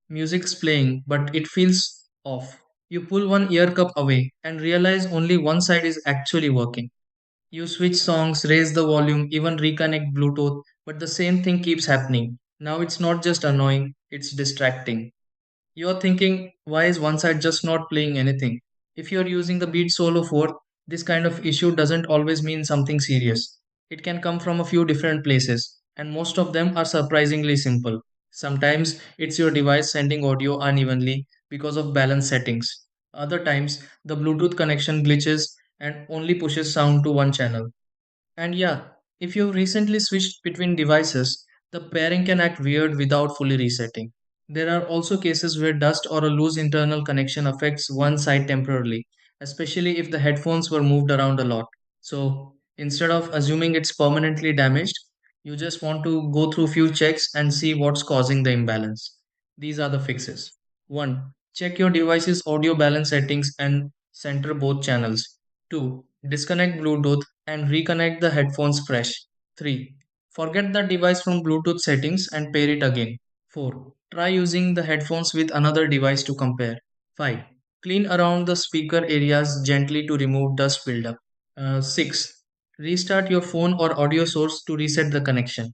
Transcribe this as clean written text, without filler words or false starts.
Music's playing, but it feels off. You pull one ear cup away and realize only one side is actually working. You switch songs, raise the volume, even reconnect Bluetooth, but the same thing keeps happening. Now it's not just annoying, it's distracting. You're thinking, why is one side just not playing anything? If you're using the Beat Solo 4, this kind of issue doesn't always mean something serious. It can come from a few different places, and most of them are surprisingly simple. Sometimes it's your device sending audio unevenly because of balance settings. Other times, the Bluetooth connection glitches and only pushes sound to one channel. And yeah, if you've recently switched between devices, the pairing can act weird without fully resetting. There are also cases where dust or a loose internal connection affects one side temporarily, especially if the headphones were moved around a lot. So instead of assuming it's permanently damaged, you just want to go through few checks and see what's causing the imbalance. These are the fixes. 1. Check your device's audio balance settings and center both channels. 2. Disconnect Bluetooth and reconnect the headphones fresh. 3. Forget the device from Bluetooth settings and pair it again. 4. Try using the headphones with another device to compare. 5. Clean around the speaker areas gently to remove dust buildup. 6. Restart your phone or audio source to reset the connection.